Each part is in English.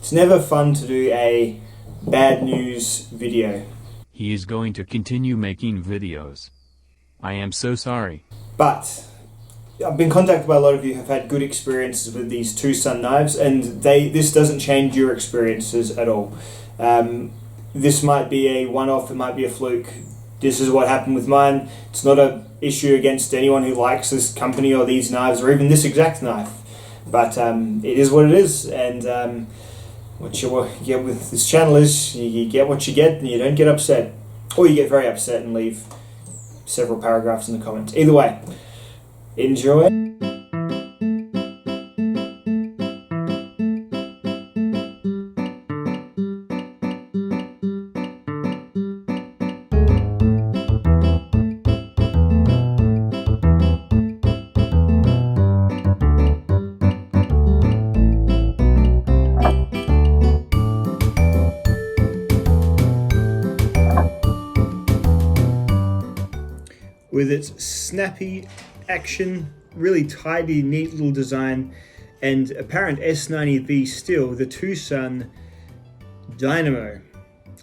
It's never fun to do a bad news video. He is going to continue making videos. I am so sorry. But I've been contacted by a lot of you who have had good experiences with these two Sun knives, and this doesn't change your experiences at all. This might be a one-off, it might be a fluke. This is what happened with mine. It's not an issue against anyone who likes this company or these knives or even this exact knife. But it is what it is, and what you get with this channel is you get what you get and you don't get upset. Or you get very upset and leave several paragraphs in the comments. Either way, enjoy. With its snappy action, really tidy, neat little design, and apparent s90v steel, the Sun Dynamo,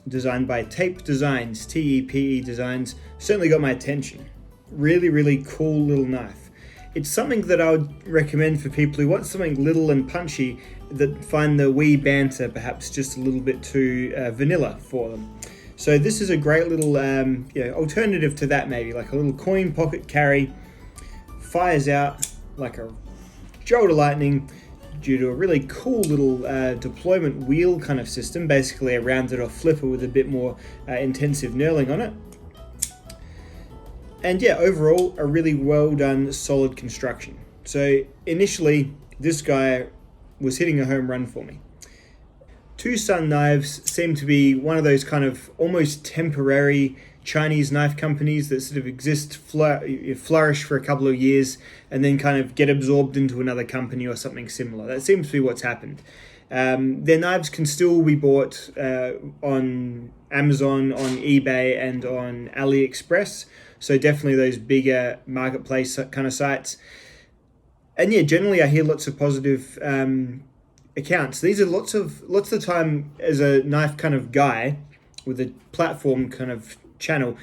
designed by Tape Designs, T-E-P-E Designs, certainly got my attention. Really, really cool little knife. It's something that I would recommend for people who want something little and punchy that find the wee banter perhaps just a little bit too vanilla for them. So this is a great little alternative to that, maybe like a little coin pocket carry. Fires out like a jolt of lightning due to a really cool little deployment wheel kind of system, basically a rounded off flipper with a bit more intensive knurling on it. And yeah, overall a really well done, solid construction. So initially this guy was hitting a home run for me. Two Sun knives seem to be one of those kind of almost temporary Chinese knife companies that sort of exist, flourish for a couple of years, and then kind of get absorbed into another company or something similar. That seems to be what's happened. Their knives can still be bought on Amazon, on eBay, and on AliExpress. So definitely those bigger marketplace kind of sites. And yeah, generally I hear lots of positive accounts. These are lots of the time, as a knife kind of guy with a platform kind of channel,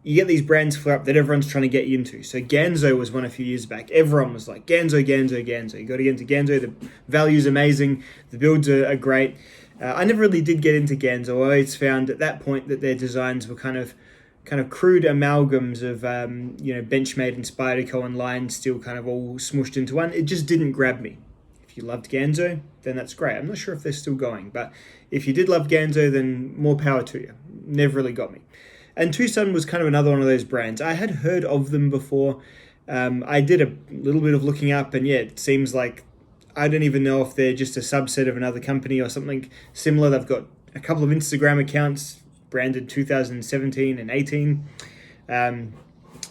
you get these brands flare up that everyone's trying to get you into. So Ganzo was one a few years back. Everyone was like, Ganzo, Ganzo, Ganzo. You got to get into Ganzo. The value's amazing. The builds are great. I never really did get into Ganzo. I always found at that point that their designs were kind of crude amalgams of Benchmade and Spyderco and Line Steel kind of all smushed into one. It just didn't grab me. If you loved Ganzo, then that's great. I'm not sure if they're still going, but if you did love Ganzo, then more power to you. Never really got me. And Sun was kind of another one of those brands. I had heard of them before. I did a little bit of looking up, and yeah, it seems like I don't even know if they're just a subset of another company or something similar. They've got a couple of Instagram accounts branded 2017 and 18.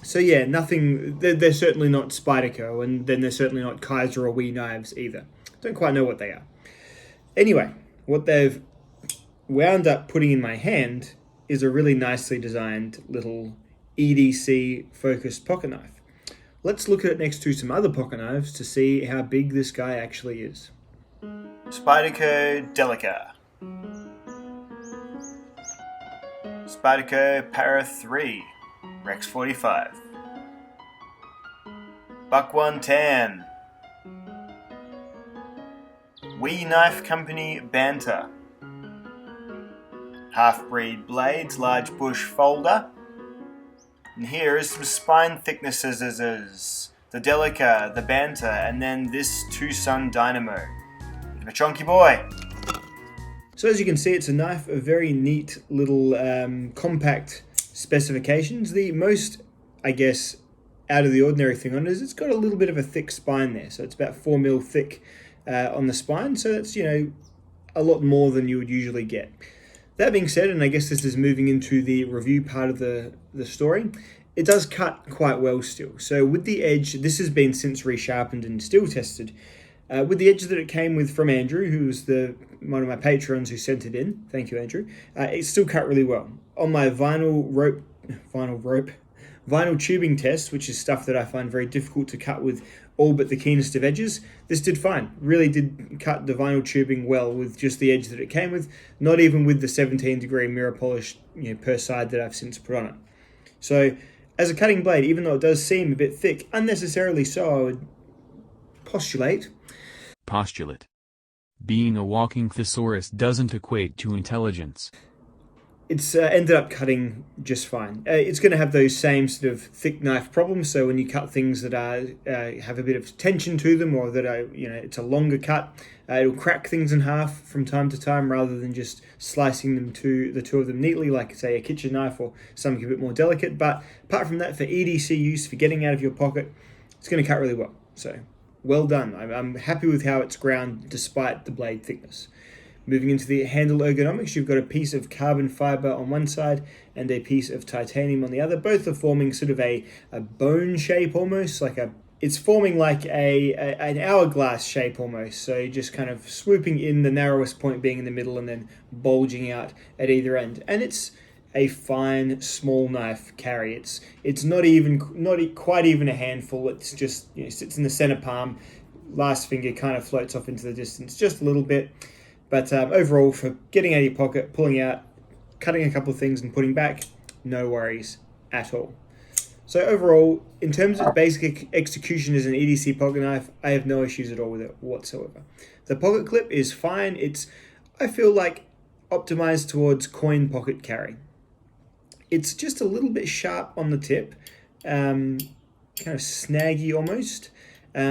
So yeah, nothing. They're certainly not Spyderco, and then they're certainly not Kaiser or Wee Knives either. Don't quite know what they are. Anyway, what they've wound up putting in my hand is a really nicely designed little EDC focused pocket knife. Let's look at it next to some other pocket knives to see how big this guy actually is. Spyderco Delica. Spyderco Para 3. Rex 45. Buck 110. Wee Knife Company Banter. Half-breed blades, large bush folder. And here is some spine thicknesses, the Delica, the Banter, and then this Sun Dynamo. Bit of a chunky boy. So as you can see, it's a knife of very neat little compact specifications. The most, I guess, out of the ordinary thing on it is it's got a little bit of a thick spine there. So it's about 4mm thick on the spine. So that's, a lot more than you would usually get. That being said, and I guess this is moving into the review part of the story, it does cut quite well still. So with the edge, this has been since resharpened and still tested. With the edge that it came with from Andrew, who was one of my patrons who sent it in, thank you Andrew, it still cut really well. On my vinyl vinyl tubing test, which is stuff that I find very difficult to cut with all but the keenest of edges, this did fine. Really did cut the vinyl tubing well with just the edge that it came with, not even with the 17-degree mirror polish per side that I've since put on it. So as a cutting blade, even though it does seem a bit thick, unnecessarily so, I would postulate. Being a walking thesaurus doesn't equate to intelligence. It's ended up cutting just fine. It's going to have those same sort of thick knife problems. So when you cut things that have a bit of tension to them, or that are, it's a longer cut, it'll crack things in half from time to time, rather than just slicing them the two of them neatly, like say a kitchen knife or something a bit more delicate. But apart from that, for EDC use, for getting out of your pocket, it's going to cut really well. So well done. I'm happy with how it's ground despite the blade thickness. Moving into the handle ergonomics, you've got a piece of carbon fiber on one side and a piece of titanium on the other. Both are forming sort of a bone shape almost, it's forming like an hourglass shape almost. So just kind of swooping in, the narrowest point being in the middle and then bulging out at either end. And it's a fine small knife carry. It's not quite even a handful. It's just sits in the center palm. Last finger kind of floats off into the distance just a little bit. But overall, for getting out of your pocket, pulling out, cutting a couple of things and putting back, no worries at all. So overall, in terms of basic execution as an EDC pocket knife, I have no issues at all with it whatsoever. The pocket clip is fine. It's, I feel like, optimized towards coin pocket carry. It's just a little bit sharp on the tip, kind of snaggy almost.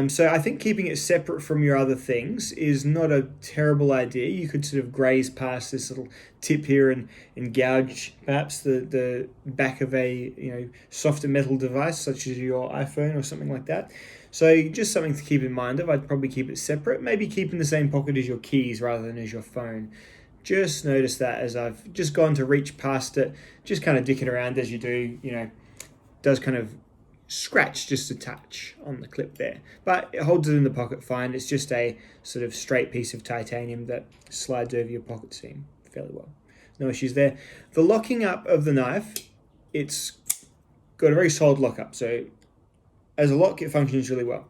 So I think keeping it separate from your other things is not a terrible idea. You could sort of graze past this little tip here and gouge perhaps the back of a softer metal device such as your iPhone or something like that. So just something to keep in mind of. I'd probably keep it separate, maybe keep in the same pocket as your keys rather than as your phone. Just notice that as I've just gone to reach past it, just kind of dicking around as you do, does kind of scratch just a touch on the clip there, but it holds it in the pocket fine. It's just a sort of straight piece of titanium that slides over your pocket seam fairly well. No issues there. The locking up of the knife, it's got a very solid lockup. So as a lock, it functions really well.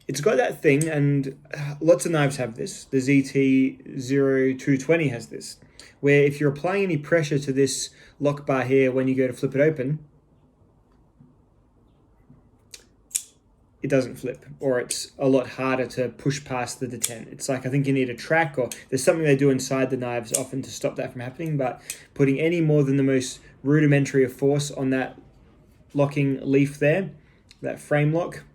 It's got that thing, and lots of knives have this. The ZT-0220 has this, where if you're applying any pressure to this lock bar here when you go to flip it open, it doesn't flip, or it's a lot harder to push past the detent. It's like, I think you need a track, or there's something they do inside the knives often to stop that from happening, but putting any more than the most rudimentary of force on that locking leaf there, that frame lock,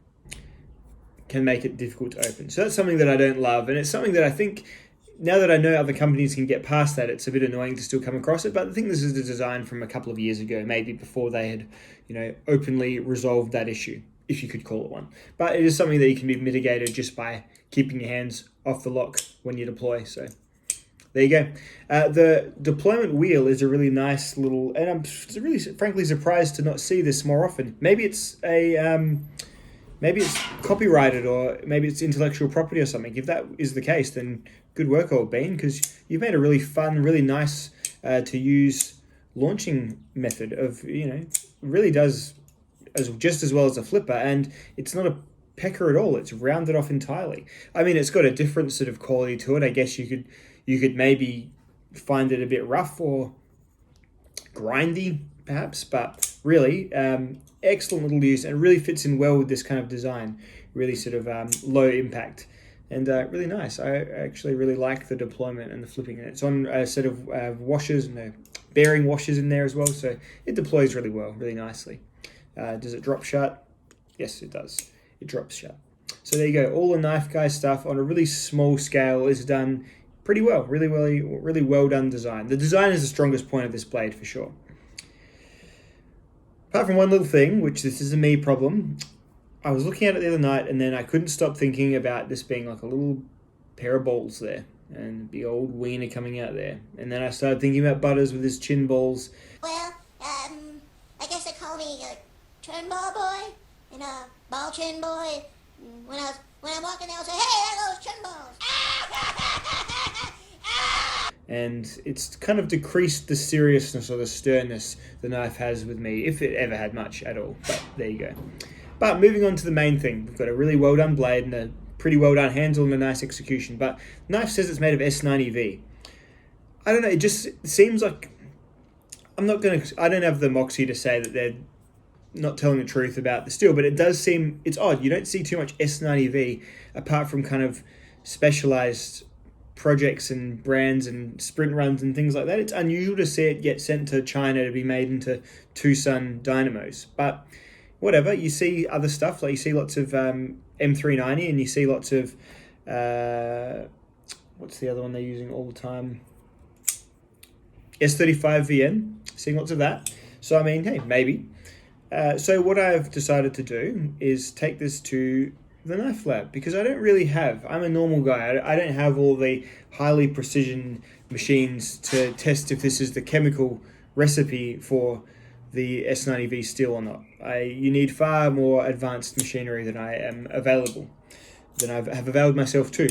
can make it difficult to open. So that's something that I don't love, and it's something that I think, now that I know other companies can get past that, it's a bit annoying to still come across it, but I think this is a design from a couple of years ago, maybe before they had, openly resolved that issue, if you could call it one. But it is something that you can be mitigated just by keeping your hands off the lock when you deploy. So there you go. The deployment wheel is a really nice little, and I'm really frankly surprised to not see this more often. Maybe it's maybe it's copyrighted, or maybe it's intellectual property or something. If that is the case, then good work, old Bean, because you've made a really fun, really nice to use launching method of, really does just as well as a flipper, and it's not a pecker at all. It's rounded off entirely. I mean, it's got a different sort of quality to it. I guess you could maybe find it a bit rough or grindy, perhaps, but really excellent little use, and really fits in well with this kind of design. Really sort of low impact, and really nice. I actually really like the deployment and the flipping. And it's on a set of washers, bearing washers in there as well, so it deploys really well, really nicely. Does it drop shut? Yes, it does. It drops shut. So there you go. All the knife guy stuff on a really small scale is done pretty well. Really well done design. The design is the strongest point of this blade for sure. Apart from one little thing, which this is a me problem, I was looking at it the other night and then I couldn't stop thinking about this being like a little pair of balls there, and the old wiener coming out there. And then I started thinking about Butters with his chin balls. Well, I guess they call me a chin ball boy and a ball chin boy. When I'm walking, they'll say, "Hey, there goes chin balls." and it's kind of decreased the seriousness or the sternness the knife has with me, if it ever had much at all. But there you go. But moving on to the main thing, we've got a really well done blade and a pretty well done handle and a nice execution. But the knife says it's made of S90V. I don't know, it just seems like I don't have the moxie to say that they're not telling the truth about the steel, but it does seem, it's odd. You don't see too much S90V apart from kind of specialized projects and brands and sprint runs and things like that. It's unusual to see it get sent to China to be made into two Sun Dynamos. But whatever, you see other stuff, like you see lots of M390 and you see lots of, what's the other one they're using all the time? S35VN, seeing lots of that. So I mean, hey, maybe. So what I've decided to do is take this to the knife lab, because I don't really have, I'm a normal guy, I don't have all the highly precision machines to test if this is the chemical recipe for the S90V steel or not. You need far more advanced machinery than I have availed myself to.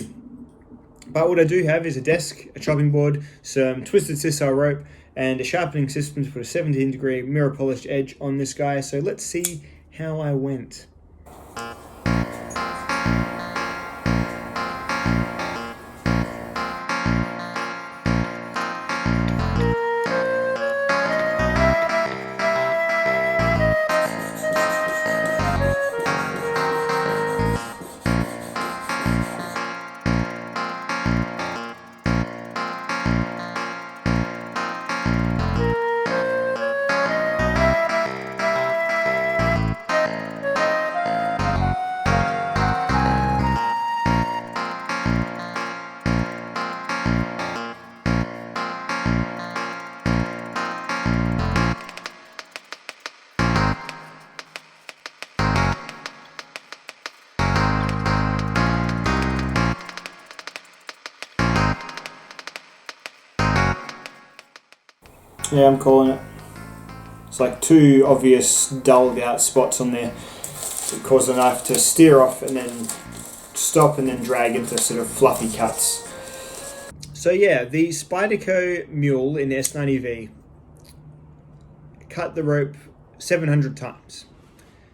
But what I do have is a desk, a chopping board, some twisted sisal rope, and a sharpening system to put a 17-degree mirror polished edge on this guy. So let's see how I went. Yeah, I'm calling it. It's like two obvious dulled out spots on there that cause the knife to steer off and then stop and then drag into sort of fluffy cuts. So yeah, the Spyderco Mule in S90V cut the rope 700 times.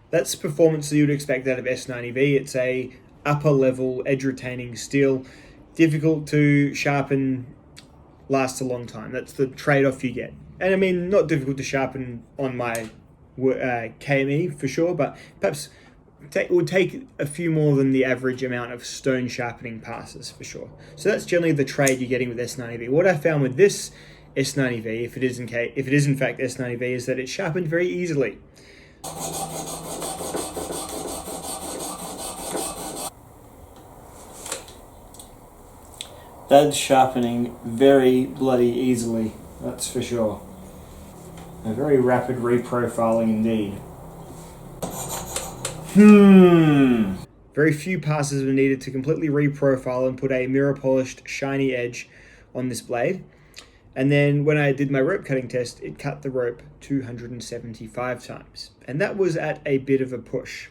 That's performance that you'd expect out of S90V. It's a upper level edge retaining steel, difficult to sharpen, lasts a long time. That's the trade-off you get. And I mean, not difficult to sharpen on my KME for sure, but perhaps it would take a few more than the average amount of stone sharpening passes for sure. So that's generally the trade you're getting with S90V. What I found with this S90V, if it is in fact S90V, is that it's sharpened very easily. That's sharpening very bloody easily, that's for sure. A very rapid reprofiling indeed. Very few passes were needed to completely reprofile and put a mirror polished shiny edge on this blade. And then when I did my rope cutting test, it cut the rope 275 times. And that was at a bit of a push.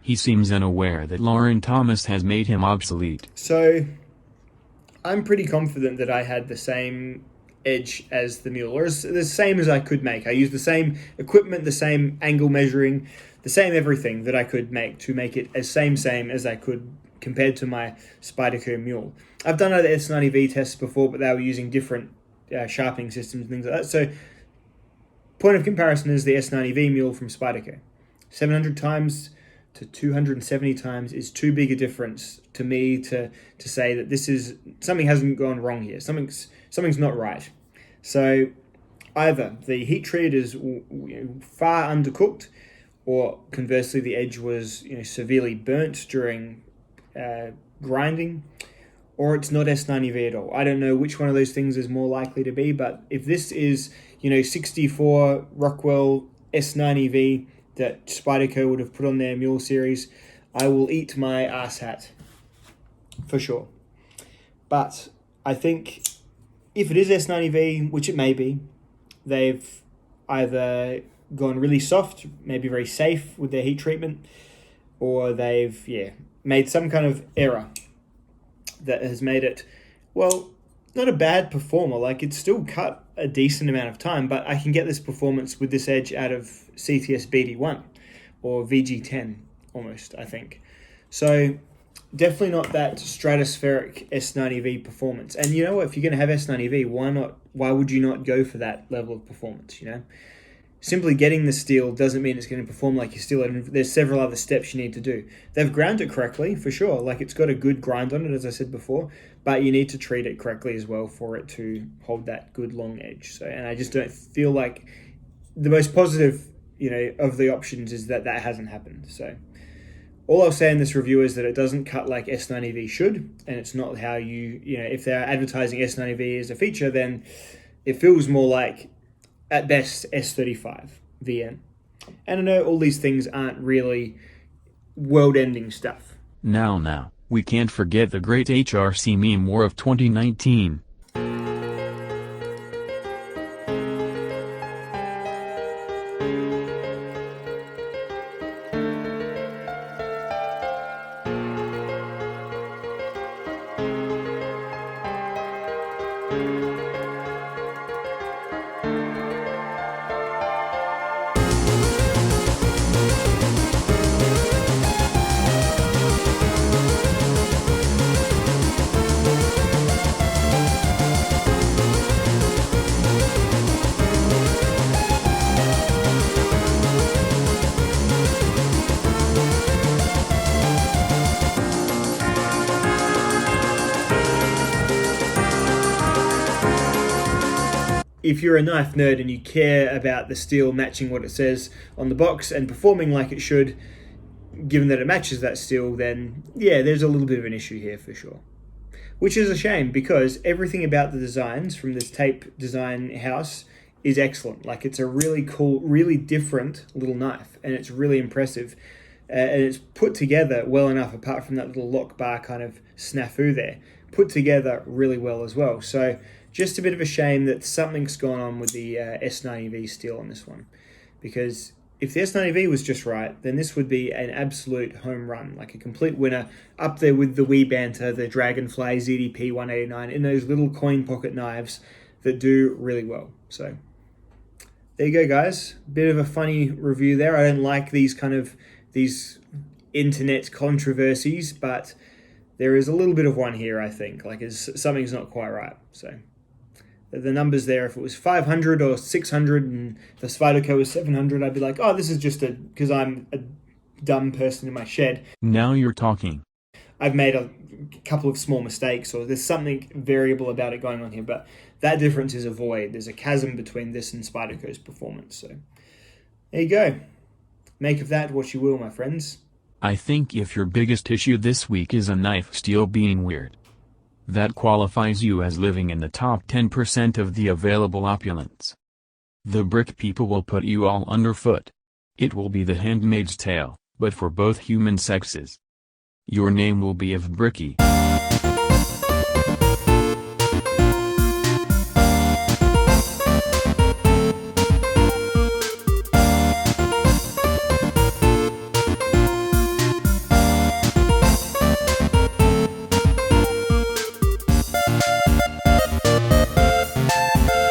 He seems unaware that Lauren Thomas has made him obsolete. So I'm pretty confident that I had the same edge as the Mule, or the same as I could make. I used the same equipment, the same angle measuring, the same everything that I could make to make it as same as I could compared to my Spyderco Mule. I've done other S90V tests before, but they were using different sharpening systems and things like that. So point of comparison is the S90V Mule from Spyderco. 700 times to 270 times is too big a difference to me to say that this is something hasn't gone wrong here. Something's not right. So either the heat treat is far undercooked, or conversely the edge was severely burnt during grinding, or it's not S90V at all. I don't know which one of those things is more likely to be, but if this is 64 Rockwell S90V that Spyderco would have put on their Mule series, I will eat my ass hat for sure. But I think if it is S90V, which it may be, they've either gone really soft, maybe very safe with their heat treatment, or they've made some kind of error that has made it, well, not a bad performer. Like, it's still cut a decent amount of time, but I can get this performance with this edge out of CTS BD1 or VG10 almost, I think. So definitely not that stratospheric S90V performance. And you know what? If you're going to have S90V, why would you not go for that level of performance, you know? Simply getting the steel doesn't mean it's going to perform like your steel. And there's several other steps you need to do. They've ground it correctly, for sure. Like, it's got a good grind on it, as I said before. But you need to treat it correctly as well for it to hold that good long edge. So, and I just don't feel like the most positive, you know, of the options is that hasn't happened. So all I'll say in this review is that it doesn't cut like S90V should, and it's not how you know, if they're advertising S90V as a feature, then it feels more like, at best, S35 VN. And I know all these things aren't really world-ending stuff. Now, we can't forget the great HRC meme war of 2019. If you're a knife nerd and you care about the steel matching what it says on the box and performing like it should, given that it matches that steel, then yeah, there's a little bit of an issue here for sure. Which is a shame, because everything about the designs from this tape design house is excellent. Like, it's a really cool, really different little knife, and it's really impressive. And it's put together well enough, apart from that little lock bar kind of snafu there. Put together really well as well. So just a bit of a shame that something's gone on with the S90V steel on this one. Because if the S90V was just right, then this would be an absolute home run, like a complete winner, up there with the Wee Banter, the Dragonfly ZDP 189, in those little coin pocket knives that do really well. So there you go, guys. Bit of a funny review there. I don't like these internet controversies, but there is a little bit of one here, I think. Like, something's not quite right. So the numbers there, if it was 500 or 600 and the Spyderco was 700, I'd be like, oh, this is just because I'm a dumb person in my shed. Now you're talking. I've made a couple of small mistakes, or there's something variable about it going on here, but that difference is a void. There's a chasm between this and Spyderco's performance. So there you go. Make of that what you will, my friends. I think if your biggest issue this week is a knife steel being weird, that qualifies you as living in the top 10% of the available opulence. The brick people will put you all underfoot. It will be the Handmaid's Tale, but for both human sexes. Your name will be of Bricky.